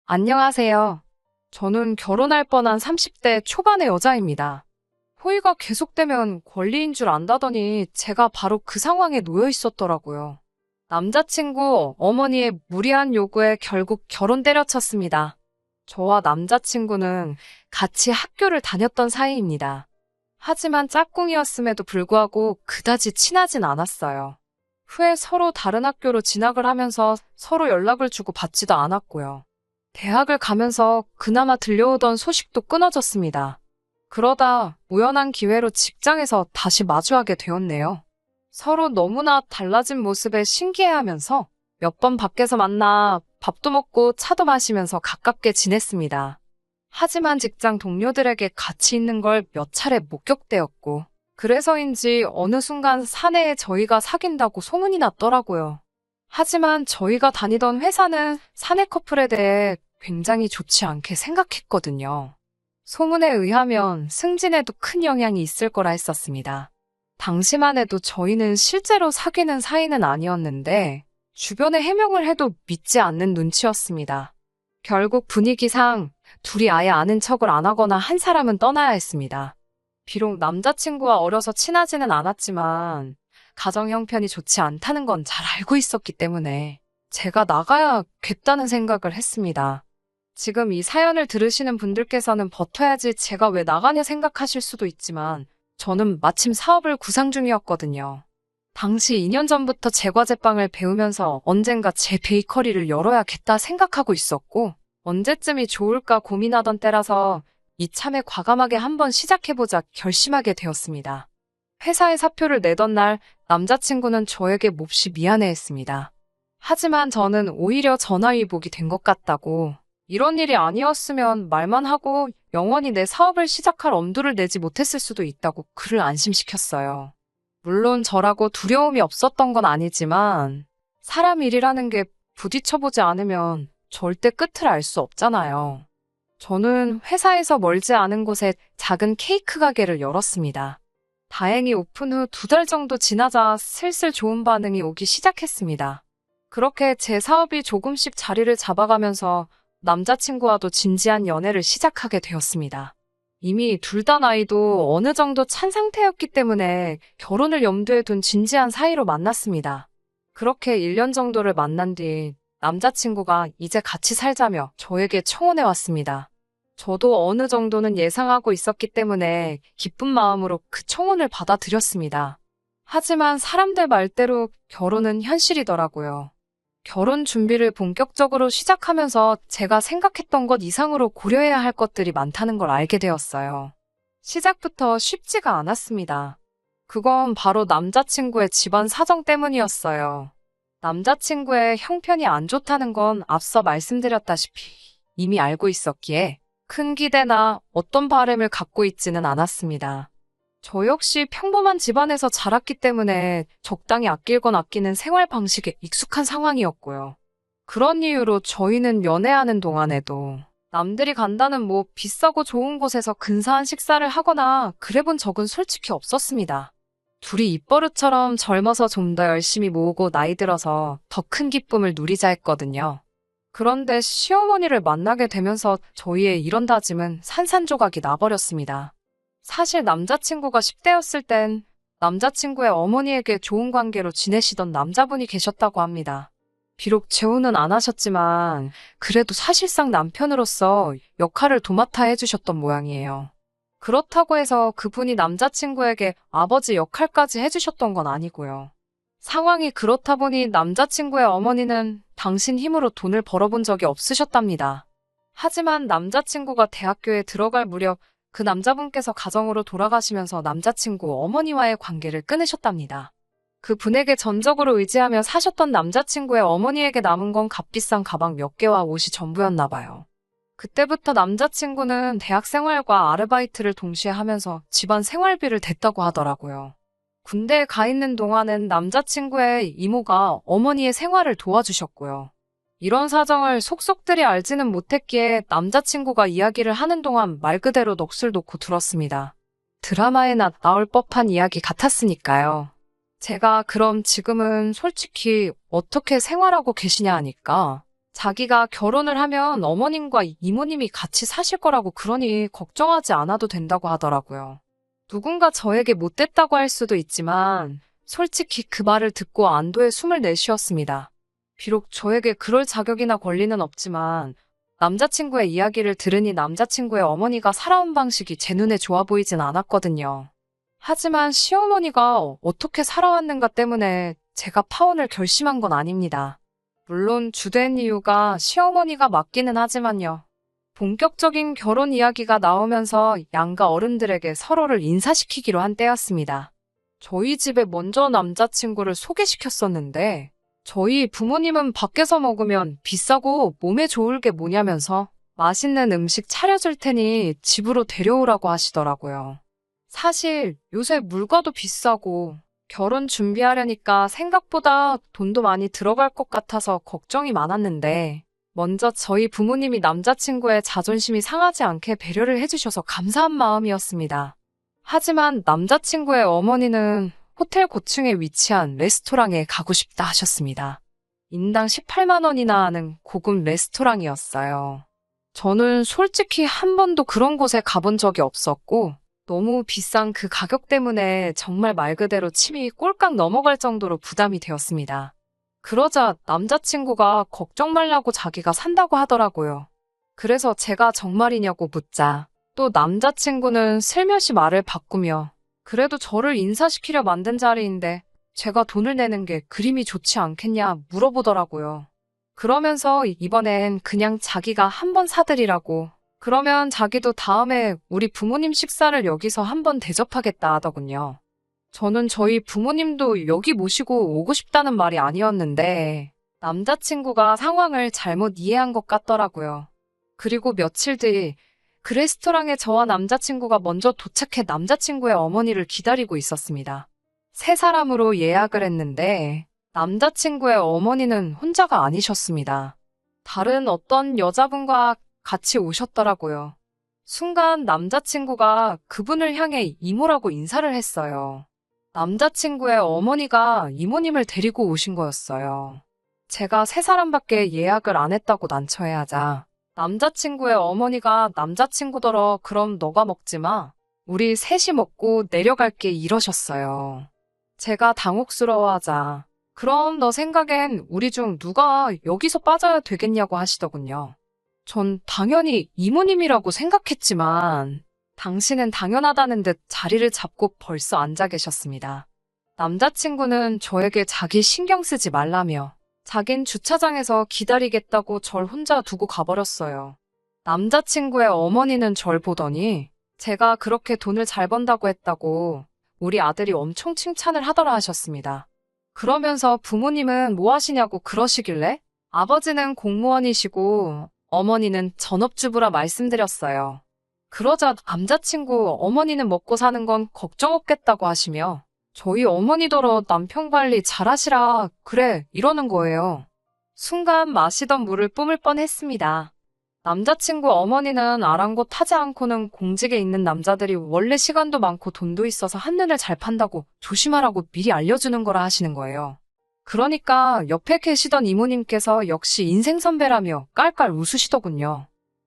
안녕하세요. 저는 결혼할 뻔한 30대 초반의 여자입니다. 호의가 계속되면 권리인 줄 안다더니 제가 바로 그 상황에 놓여 있었더라고요. 남자친구 어머니의 무리한 요구에 결국 결혼 때려쳤습니다. 저와 남자친구는 같이 학교를 다녔던 사이입니다. 하지만 짝꿍이었음에도 불구하고 그다지 친하진 않았어요. 후에 서로 다른 학교로 진학을 하면서 서로 연락을 주고 받지도 않았고요. 대학을 가면서 그나마 들려오던 소식도 끊어졌습니다. 그러다 우연한 기회로 직장에서 다시 마주하게 되었네요. 서로 너무나 달라진 모습에 신기해하면서 몇 번 밖에서 만나 밥도 먹고 차도 마시면서 가깝게 지냈습니다. 하지만 직장 동료들에게 같이 있는 걸 몇 차례 목격되었고, 그래서인지 어느 순간 사내에 저희가 사귄다고 소문이 났더라고요. 하지만 저희가 다니던 회사는 사내 커플에 대해 굉장히 좋지 않게 생각했거든요. 소문에 의하면 승진에도 큰 영향이 있을 거라 했었습니다. 당시만 해도 저희는 실제로 사귀는 사이는 아니었는데 주변에 해명을 해도 믿지 않는 눈치였습니다. 결국 분위기상 둘이 아예 아는 척을 안 하거나 한 사람은 떠나야 했습니다. 비록 남자친구와 어려서 친하지는 않았지만 가정 형편이 좋지 않다는 건 잘 알고 있었기 때문에 제가 나가야겠다는 생각을 했습니다. 지금 이 사연을 들으시는 분들께서는 버텨야지 제가 왜 나가냐 생각하실 수도 있지만 저는 마침 사업을 구상 중이었거든요. 당시 2년 전부터 제과제빵을 배우면서 언젠가 제 베이커리를 열어야겠다 생각하고 있었고 언제쯤이 좋을까 고민하던 때라서 이참에 과감하게 한번 시작해보자 결심하게 되었습니다. 회사에 사표를 내던 날 남자친구는 저에게 몹시 미안해했습니다. 하지만 저는 오히려 전화위복이 된 것 같다고 이런 일이 아니었으면 말만 하고 영원히 내 사업을 시작할 엄두를 내지 못했을 수도 있다고 그를 안심시켰어요. 물론 저라고 두려움이 없었던 건 아니지만 사람 일이라는 게 부딪혀보지 않으면 절대 끝을 알 수 없잖아요. 저는 회사에서 멀지 않은 곳에 작은 케이크 가게를 열었습니다. 다행히 오픈 후 2달 정도 지나자 슬슬 좋은 반응이 오기 시작했습니다. 그렇게 제 사업이 조금씩 자리를 잡아가면서 남자친구와도 진지한 연애를 시작하게 되었습니다. 이미 둘 다 나이도 어느 정도 찬 상태였기 때문에 결혼을 염두에 둔 진지한 사이로 만났습니다. 그렇게 1년 정도를 만난 뒤 남자친구가 이제 같이 살자며 저에게 청혼해 왔습니다. 저도 어느 정도는 예상하고 있었기 때문에 기쁜 마음으로 그 청혼을 받아들였습니다. 하지만 사람들 말대로 결혼은 현실이더라고요. 결혼 준비를 본격적으로 시작하면서 제가 생각했던 것 이상으로 고려해야 할 것들이 많다는 걸 알게 되었어요. 시작부터 쉽지가 않았습니다. 그건 바로 남자친구의 집안 사정 때문이었어요. 남자친구의 형편이 안 좋다는 건 앞서 말씀드렸다시피 이미 알고 있었기에 큰 기대나 어떤 바람을 갖고 있지는 않았습니다. 저 역시 평범한 집안에서 자랐기 때문에 적당히 아낄 건 아끼는 생활 방식에 익숙한 상황이었고요. 그런 이유로 저희는 연애하는 동안에도 남들이 간다는 뭐 비싸고 좋은 곳에서 근사한 식사를 하거나 그래본 적은 솔직히 없었습니다. 둘이 입버릇처럼 젊어서 좀 더 열심히 모으고 나이 들어서 더 큰 기쁨을 누리자 했거든요. 그런데 시어머니를 만나게 되면서 저희의 이런 다짐은 산산조각이 나버렸습니다. 사실 남자친구가 10대였을 땐 남자친구의 어머니에게 좋은 관계로 지내시던 남자분이 계셨다고 합니다. 비록 재혼은 안 하셨지만 그래도 사실상 남편으로서 역할을 도맡아 해주셨던 모양이에요. 그렇다고 해서 그분이 남자친구에게 아버지 역할까지 해주셨던 건 아니고요. 상황이 그렇다 보니 남자친구의 어머니는 당신 힘으로 돈을 벌어본 적이 없으셨답니다. 하지만 남자친구가 대학교에 들어갈 무렵 그 남자분께서 가정으로 돌아가시면서 남자친구 어머니와의 관계를 끊으셨답니다. 그 분에게 전적으로 의지하며 사셨던 남자친구의 어머니에게 남은 건 값비싼 가방 몇 개와 옷이 전부였나 봐요. 그때부터 남자친구는 대학 생활과 아르바이트를 동시에 하면서 집안 생활비를 댔다고 하더라고요. 군대에 가 있는 동안은 남자친구의 이모가 어머니의 생활을 도와주셨고요. 이런 사정을 속속들이 알지는 못했기에 남자친구가 이야기를 하는 동안 말 그대로 넋을 놓고 들었습니다. 드라마에나 나올 법한 이야기 같았으니까요. 제가 그럼 지금은 솔직히 어떻게 생활하고 계시냐 하니까 자기가 결혼을 하면 어머님과 이모님이 같이 사실 거라고 그러니 걱정하지 않아도 된다고 하더라고요. 누군가 저에게 못됐다고 할 수도 있지만 솔직히 그 말을 듣고 안도의 숨을 내쉬었습니다. 비록 저에게 그럴 자격이나 권리는 없지만 남자친구의 이야기를 들으니 남자친구의 어머니가 살아온 방식이 제 눈에 좋아 보이진 않았거든요. 하지만 시어머니가 어떻게 살아왔는가 때문에 제가 파혼을 결심한 건 아닙니다. 물론 주된 이유가 시어머니가 맞기는 하지만요. 본격적인 결혼 이야기가 나오면서 양가 어른들에게 서로를 인사시키기로 한 때였습니다. 저희 집에 먼저 남자친구를 소개시켰었는데 저희 부모님은 밖에서 먹으면 비싸고 몸에 좋을 게 뭐냐면서 맛있는 음식 차려줄 테니 집으로 데려오라고 하시더라고요. 사실 요새 물가도 비싸고 결혼 준비하려니까 생각보다 돈도 많이 들어갈 것 같아서 걱정이 많았는데 먼저 저희 부모님이 남자친구의 자존심이 상하지 않게 배려를 해주셔서 감사한 마음이었습니다. 하지만 남자친구의 어머니는 호텔 고층에 위치한 레스토랑에 가고 싶다 하셨습니다. 인당 18만 원이나 하는 고급 레스토랑이었어요. 저는 솔직히 한 번도 그런 곳에 가본 적이 없었고 너무 비싼 그 가격 때문에 정말 말 그대로 침이 꼴깍 넘어갈 정도로 부담이 되었습니다. 그러자 남자친구가 걱정 말라고 자기가 산다고 하더라고요. 그래서 제가 정말이냐고 묻자 또 남자친구는 슬며시 말을 바꾸며 그래도 저를 인사시키려 만든 자리인데 제가 돈을 내는 게 그림이 좋지 않겠냐 물어보더라고요. 그러면서 이번엔 그냥 자기가 한번 사드리라고 그러면 자기도 다음에 우리 부모님 식사를 여기서 한번 대접하겠다 하더군요. 저는 저희 부모님도 여기 모시고 오고 싶다는 말이 아니었는데 남자친구가 상황을 잘못 이해한 것 같더라고요. 그리고 며칠 뒤 그 레스토랑에 저와 남자친구가 먼저 도착해 남자친구의 어머니를 기다리고 있었습니다. 세 사람으로 예약을 했는데 남자친구의 어머니는 혼자가 아니셨습니다. 다른 어떤 여자분과 같이 오셨더라고요. 순간 남자친구가 그분을 향해 이모라고 인사를 했어요. 남자친구의 어머니가 이모님을 데리고 오신 거였어요. 제가 세 사람밖에 예약을 안 했다고 난처해하자 남자친구의 어머니가 남자친구더러 그럼 너가 먹지 마. 우리 셋이 먹고 내려갈게 이러셨어요. 제가 당혹스러워하자 그럼 너 생각엔 우리 중 누가 여기서 빠져야 되겠냐고 하시더군요. 전 당연히 이모님이라고 생각했지만 당신은 당연하다는 듯 자리를 잡고 벌써 앉아 계셨습니다. 남자친구는 저에게 자기 신경 쓰지 말라며 자긴 주차장에서 기다리겠다고 절 혼자 두고 가버렸어요. 남자친구의 어머니는 절 보더니 제가 그렇게 돈을 잘 번다고 했다고 우리 아들이 엄청 칭찬을 하더라 하셨습니다. 그러면서 부모님은 뭐 하시냐고 그러시길래 아버지는 공무원이시고 어머니는 전업주부라 말씀드렸어요. 그러자 남자친구 어머니는 먹고 사는 건 걱정 없겠다고 하시며 저희 어머니더러 남편 관리 잘하시라 그래 이러는 거예요. 순간 마시던 물을 뿜을 뻔했습니다. 남자친구 어머니는 아랑곳하지 않고는 공직에 있는 남자들이 원래 시간도 많고 돈도 있어서 한눈을 잘 판다고 조심하라고 미리 알려주는 거라 하시는 거예요. 그러니까 옆에 계시던 이모님께서 역시 인생 선배라며 깔깔 웃으시더군요.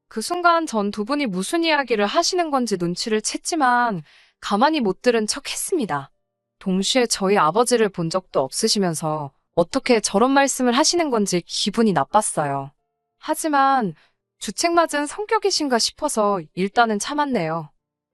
그 순간 전 두 분이 무슨 이야기를 하시는 건지 눈치를 챘지만 가만히 못 들은 척 했습니다. 동시에 저희 아버지를 본 적도 없으시면서 어떻게 저런 말씀을 하시는 건지 기분이 나빴어요. 하지만 주책맞은 성격이신가 싶어서 일단은 참았네요.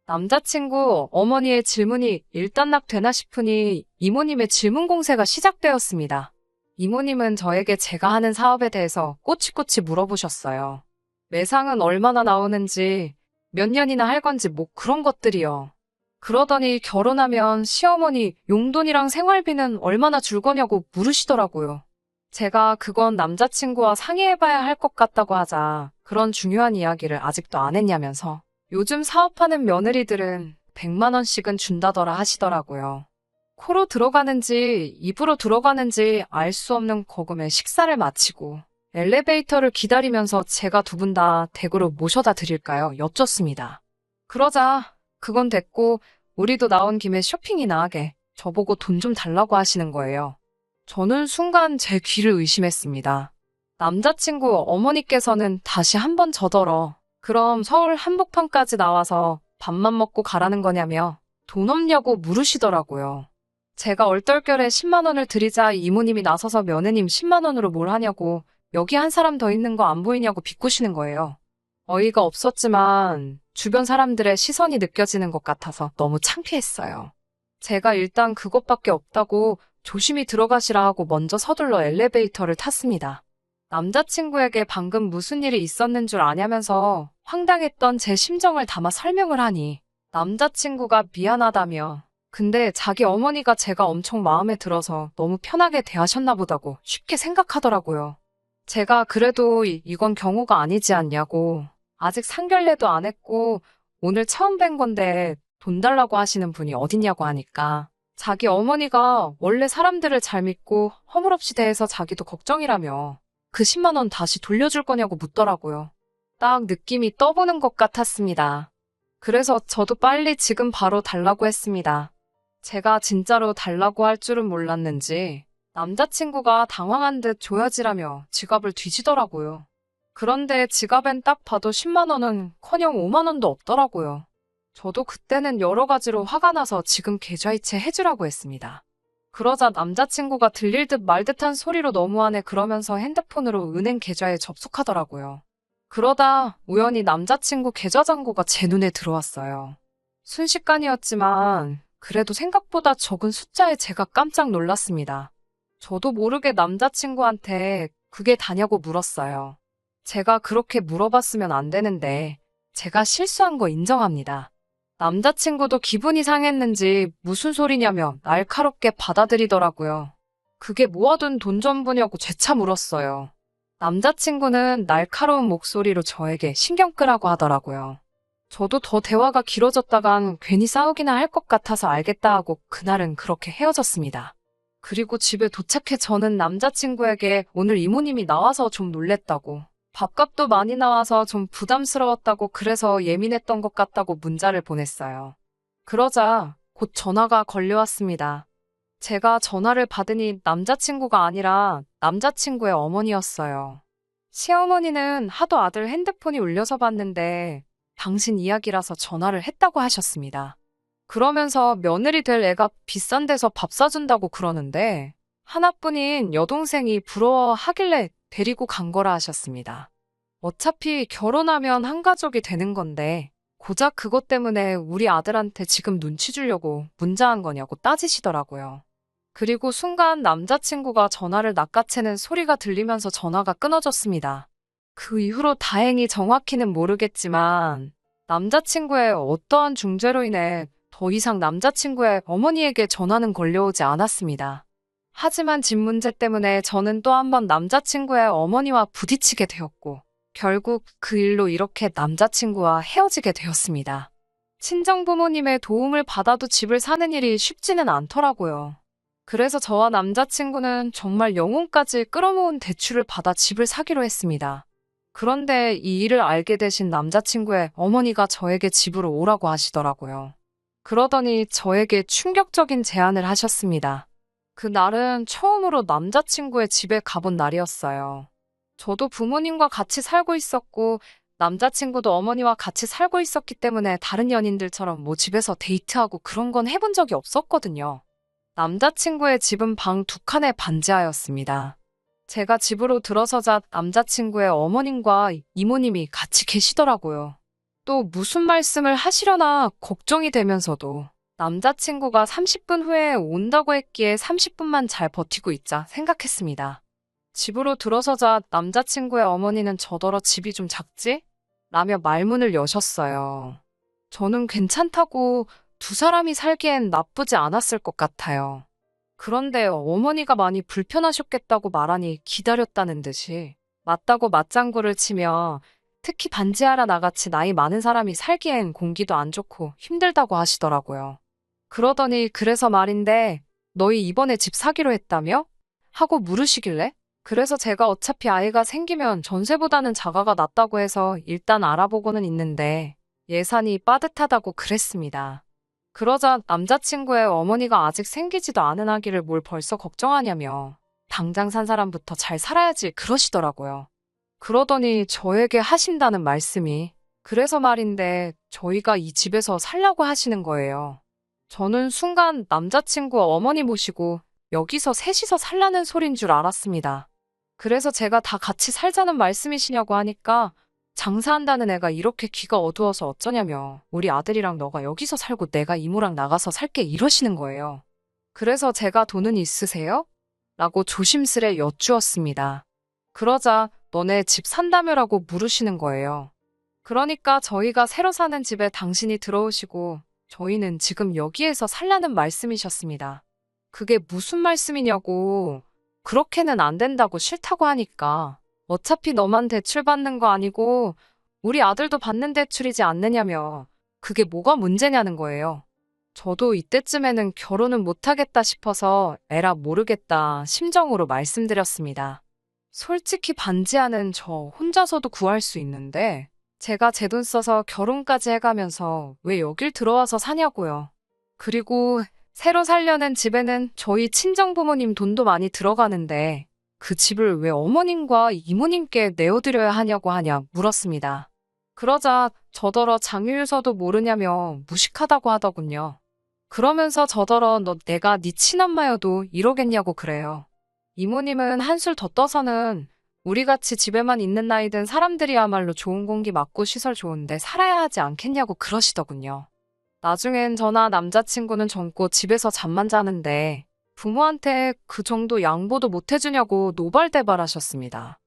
남자친구 어머니의 질문이 일단락되나 싶으니 이모님의 질문 공세가 시작되었습니다. 이모님은 저에게 제가 하는 사업에 대해서 꼬치꼬치 물어보셨어요. 매상은 얼마나 나오는지, 몇 년이나 할 건지 뭐 그런 것들이요. 그러더니 결혼하면 시어머니 용돈이랑 생활비는 얼마나 줄 거냐고 물으시더라고요. 제가 그건 남자친구와 상의해봐야 할 것 같다고 하자 그런 중요한 이야기를 아직도 안 했냐면서 요즘 사업하는 며느리들은 100만 원씩은 준다더라 하시더라고요. 코로 들어가는지 입으로 들어가는지 알 수 없는 거금에 식사를 마치고 엘리베이터를 기다리면서 제가 두 분 다 댁으로 모셔다 드릴까요? 여쭙습니다. 그러자 그건 됐고 우리도 나온 김에 쇼핑이나 하게 저보고 돈 좀 달라고 하시는 거예요. 저는 순간 제 귀를 의심했습니다. 남자친구 어머니께서는 다시 한번 저더러 그럼 서울 한복판까지 나와서 밥만 먹고 가라는 거냐며 돈 없냐고 물으시더라고요. 제가 얼떨결에 10만 원을 드리자 이모님이 나서서 며느님 10만 원으로 뭘 하냐고 여기 한 사람 더 있는 거 안 보이냐고 비꼬시는 거예요. 어이가 없었지만 주변 사람들의 시선이 느껴지는 것 같아서 너무 창피했어요. 제가 일단 그것밖에 없다고 조심히 들어가시라 하고 먼저 서둘러 엘리베이터를 탔습니다. 남자친구에게 방금 무슨 일이 있었는 줄 아냐면서 황당했던 제 심정을 담아 설명을 하니 남자친구가 미안하다며 근데 자기 어머니가 제가 엄청 마음에 들어서 너무 편하게 대하셨나 보다고 쉽게 생각하더라고요. 제가 그래도 이건 경우가 아니지 않냐고 아직 상견례도 안 했고 오늘 처음 뵌 건데 돈 달라고 하시는 분이 어딨냐고 하니까 자기 어머니가 원래 사람들을 잘 믿고 허물없이 대해서 자기도 걱정이라며 그 10만 원 다시 돌려줄 거냐고 묻더라고요. 딱 느낌이 떠보는 것 같았습니다. 그래서 저도 빨리 지금 바로 달라고 했습니다. 제가 진짜로 달라고 할 줄은 몰랐는지 남자친구가 당황한 듯 조여지라며 지갑을 뒤지더라고요. 그런데 지갑엔 딱 봐도 10만 원은커녕 5만 원도 없더라고요. 저도 그때는 여러 가지로 화가 나서 지금 계좌이체 해주라고 했습니다. 그러자 남자친구가 들릴 듯 말 듯한 소리로 너무하네 그러면서 핸드폰으로 은행 계좌에 접속하더라고요. 그러다 우연히 남자친구 계좌 잔고가 제 눈에 들어왔어요. 순식간이었지만 그래도 생각보다 적은 숫자에 제가 깜짝 놀랐습니다. 저도 모르게 남자친구한테 그게 다냐고 물었어요. 제가 그렇게 물어봤으면 안 되는데 제가 실수한 거 인정합니다. 남자친구도 기분이 상했는지 무슨 소리냐며 날카롭게 받아들이더라고요. 그게 모아둔 돈 전부냐고 재차 물었어요. 남자친구는 날카로운 목소리로 저에게 신경 끄라고 하더라고요. 저도 더 대화가 길어졌다간 괜히 싸우기나 할 것 같아서 알겠다 하고 그날은 그렇게 헤어졌습니다. 그리고 집에 도착해 저는 남자친구에게 오늘 이모님이 나와서 좀 놀랬다고 밥값도 많이 나와서 좀 부담스러웠다고 그래서 예민했던 것 같다고 문자를 보냈어요. 그러자 곧 전화가 걸려왔습니다. 제가 전화를 받으니 남자친구가 아니라 남자친구의 어머니였어요. 시어머니는 하도 아들 핸드폰이 울려서 봤는데 당신 이야기라서 전화를 했다고 하셨습니다. 그러면서 며느리 될 애가 비싼 데서 밥 사준다고 그러는데 하나뿐인 여동생이 부러워하길래 데리고 간 거라 하셨습니다. 어차피 결혼하면 한 가족이 되는 건데 고작 그것 때문에 우리 아들한테 지금 눈치 주려고 문자한 거냐고 따지시더라고요. 그리고 순간 남자친구가 전화를 낚아채는 소리가 들리면서 전화가 끊어졌습니다. 그 이후로 다행히 정확히는 모르겠지만 남자친구의 어떠한 중재로 인해 더 이상 남자친구의 어머니에게 전화는 걸려오지 않았습니다. 하지만 집 문제 때문에 저는 또 한 번 남자친구의 어머니와 부딪히게 되었고 결국 그 일로 이렇게 남자친구와 헤어지게 되었습니다. 친정부모님의 도움을 받아도 집을 사는 일이 쉽지는 않더라고요. 그래서 저와 남자친구는 정말 영혼까지 끌어모은 대출을 받아 집을 사기로 했습니다. 그런데 이 일을 알게 되신 남자친구의 어머니가 저에게 집으로 오라고 하시더라고요. 그러더니 저에게 충격적인 제안을 하셨습니다. 그날은 처음으로 남자친구의 집에 가본 날이었어요. 저도 부모님과 같이 살고 있었고 남자친구도 어머니와 같이 살고 있었기 때문에 다른 연인들처럼 뭐 집에서 데이트하고 그런 건 해본 적이 없었거든요. 남자친구의 집은 방 2칸에 반지하였습니다. 제가 집으로 들어서자 남자친구의 어머님과 이모님이 같이 계시더라고요. 또 무슨 말씀을 하시려나 걱정이 되면서도 남자친구가 30분 후에 온다고 했기에 30분만 잘 버티고 있자 생각했습니다. 집으로 들어서자 남자친구의 어머니는 저더러 집이 좀 작지? 라며 말문을 여셨어요. 저는 괜찮다고 두 사람이 살기엔 나쁘지 않았을 것 같아요. 그런데 어머니가 많이 불편하셨겠다고 말하니 기다렸다는 듯이 맞다고 맞장구를 치며 특히 반지하라 나같이 나이 많은 사람이 살기엔 공기도 안 좋고 힘들다고 하시더라고요. 그러더니 그래서 말인데 너희 이번에 집 사기로 했다며? 하고 물으시길래 그래서 제가 어차피 아이가 생기면 전세보다는 자가가 낫다고 해서 일단 알아보고는 있는데 예산이 빠듯하다고 그랬습니다. 그러자 남자친구의 어머니가 아직 생기지도 않은 아기를 뭘 벌써 걱정하냐며 당장 산 사람부터 잘 살아야지 그러시더라고요. 그러더니 저에게 하신다는 말씀이 그래서 말인데 저희가 이 집에서 살라고 하시는 거예요. 저는 순간 남자친구 어머니 모시고 여기서 셋이서 살라는 소린 줄 알았습니다. 그래서 제가 다 같이 살자는 말씀이시냐고 하니까 장사한다는 애가 이렇게 귀가 어두워서 어쩌냐며 우리 아들이랑 너가 여기서 살고 내가 이모랑 나가서 살게 이러시는 거예요. 그래서 제가 돈은 있으세요? 라고 조심스레 여쭈었습니다. 그러자 너네 집 산다며라고 물으시는 거예요. 그러니까 저희가 새로 사는 집에 당신이 들어오시고 저희는 지금 여기에서 살라는 말씀이셨습니다. 그게 무슨 말씀이냐고. 그렇게는 안 된다고 싫다고 하니까 어차피 너만 대출 받는 거 아니고 우리 아들도 받는 대출이지 않느냐며 그게 뭐가 문제냐는 거예요. 저도 이때쯤에는 결혼은 못하겠다 싶어서 에라 모르겠다 심정으로 말씀드렸습니다. 솔직히 반지하는 저 혼자서도 구할 수 있는데 제가 제 돈 써서 결혼까지 해가면서 왜 여길 들어와서 사냐고요. 그리고 새로 살려는 집에는 저희 친정부모님 돈도 많이 들어가는데 그 집을 왜 어머님과 이모님께 내어드려야 하냐고 하냐 물었습니다. 그러자 저더러 장유유서도 모르냐며 무식하다고 하더군요. 그러면서 저더러 너 내가 네 친엄마여도 이러겠냐고 그래요. 이모님은 한술 더 떠서는 우리같이 집에만 있는 나이 든 사람들이야말로 좋은 공기 맞고 시설 좋은데 살아야 하지 않겠냐고 그러시더군요. 나중엔 저나 남자친구는 젊고 집에서 잠만 자는데 부모한테 그 정도 양보도 못 해주냐고 노발대발하셨습니다.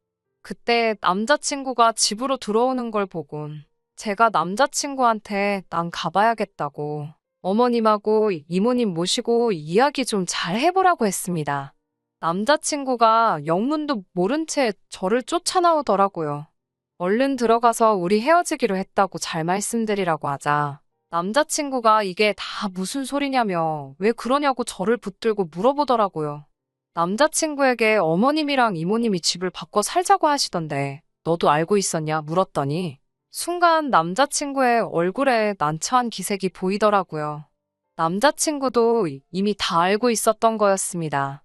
그때 남자친구가 집으로 들어오는 걸 보곤 제가 남자친구한테 난 가봐야겠다고 어머님하고 이모님 모시고 이야기 좀 잘 해보라고 했습니다. 남자친구가 영문도 모른 채 저를 쫓아나오더라고요. 얼른 들어가서 우리 헤어지기로 했다고 잘 말씀드리라고 하자 남자친구가 이게 다 무슨 소리냐며 왜 그러냐고 저를 붙들고 물어보더라고요. 남자친구에게 어머님이랑 이모님이 집을 바꿔 살자고 하시던데 너도 알고 있었냐 물었더니 순간 남자친구의 얼굴에 난처한 기색이 보이더라고요. 남자친구도 이미 다 알고 있었던 거였습니다.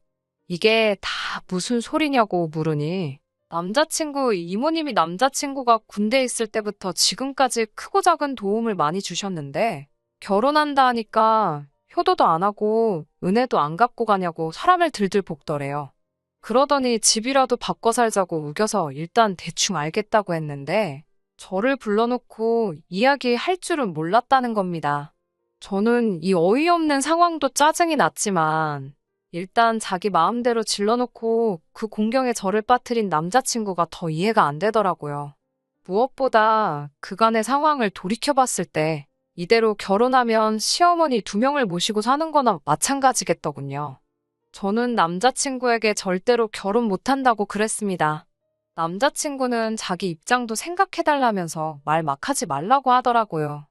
이게 다 무슨 소리냐고 물으니 남자친구 이모님이 남자친구가 군대에 있을 때부터 지금까지 크고 작은 도움을 많이 주셨는데 결혼한다 하니까 효도도 안 하고 은혜도 안 갚고 가냐고 사람을 들들 볶더래요. 그러더니 집이라도 바꿔 살자고 우겨서 일단 대충 알겠다고 했는데 저를 불러놓고 이야기할 줄은 몰랐다는 겁니다. 저는 이 어이없는 상황도 짜증이 났지만 일단 자기 마음대로 질러놓고 그 공경에 저를 빠뜨린 남자친구가 더 이해가 안 되더라고요. 무엇보다 그간의 상황을 돌이켜봤을 때 이대로 결혼하면 시어머니 2명을 모시고 사는 거나 마찬가지겠더군요. 저는 남자친구에게 절대로 결혼 못한다고 그랬습니다. 남자친구는 자기 입장도 생각해달라면서 말 막 하지 말라고 하더라고요.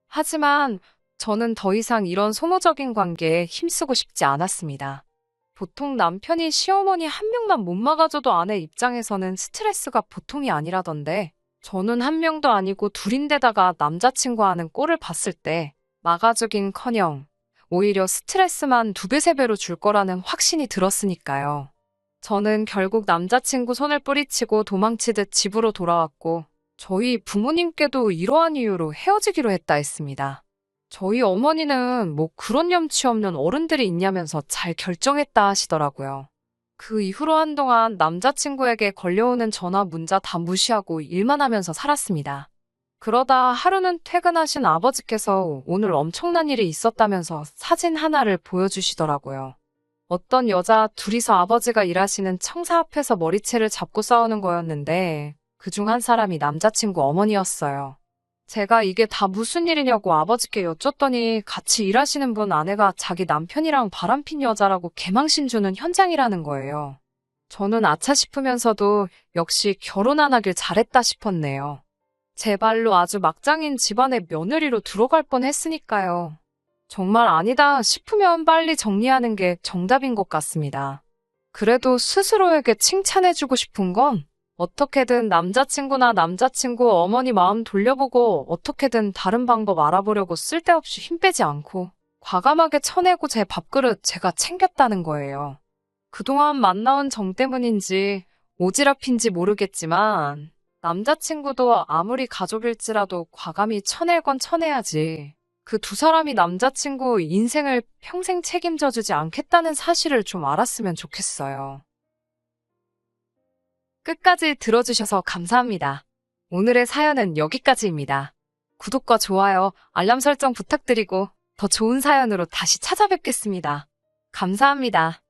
하지만 저는 더 이상 이런 소모적인 관계에 힘쓰고 싶지 않았습니다. 보통 남편이 시어머니 한 명만 못 막아줘도 아내 입장에서는 스트레스가 보통이 아니라던데 저는 한 명도 아니고 둘인데다가 남자친구 하는 꼴을 봤을 때 막아주긴커녕 오히려 스트레스만 2배, 3배로 줄 거라는 확신이 들었으니까요. 저는 결국 남자친구 손을 뿌리치고 도망치듯 집으로 돌아왔고 저희 부모님께도 이러한 이유로 헤어지기로 했다 했습니다. 저희 어머니는 뭐 그런 염치 없는 어른들이 있냐면서 잘 결정했다 하시더라고요. 그 이후로 한동안 남자친구에게 걸려오는 전화 문자 다 무시하고 일만 하면서 살았습니다. 그러다 하루는 퇴근하신 아버지께서 오늘 엄청난 일이 있었다면서 사진 하나를 보여주시더라고요. 어떤 여자 둘이서 아버지가 일하시는 청사 앞에서 머리채를 잡고 싸우는 거였는데 그중 한 사람이 남자친구 어머니였어요. 제가 이게 다 무슨 일이냐고 아버지께 여쭸더니 같이 일하시는 분 아내가 자기 남편이랑 바람핀 여자라고 개망신 주는 현장이라는 거예요. 저는 아차 싶으면서도 역시 결혼 안 하길 잘했다 싶었네요. 제 발로 아주 막장인 집안의 며느리로 들어갈 뻔했으니까요. 정말 아니다 싶으면 빨리 정리하는 게 정답인 것 같습니다. 그래도 스스로에게 칭찬해주고 싶은 건 어떻게든 남자친구나 남자친구 어머니 마음 돌려보고 어떻게든 다른 방법 알아보려고 쓸데없이 힘 빼지 않고 과감하게 쳐내고 제 밥그릇 제가 챙겼다는 거예요. 그동안 만나온 정 때문인지 오지랖인지 모르겠지만 남자친구도 아무리 가족일지라도 과감히 쳐낼 건 쳐내야지. 그 두 사람이 남자친구 인생을 평생 책임져주지 않겠다는 사실을 좀 알았으면 좋겠어요. 끝까지 들어주셔서 감사합니다. 오늘의 사연은 여기까지입니다. 구독과 좋아요, 알람 설정 부탁드리고 더 좋은 사연으로 다시 찾아뵙겠습니다. 감사합니다.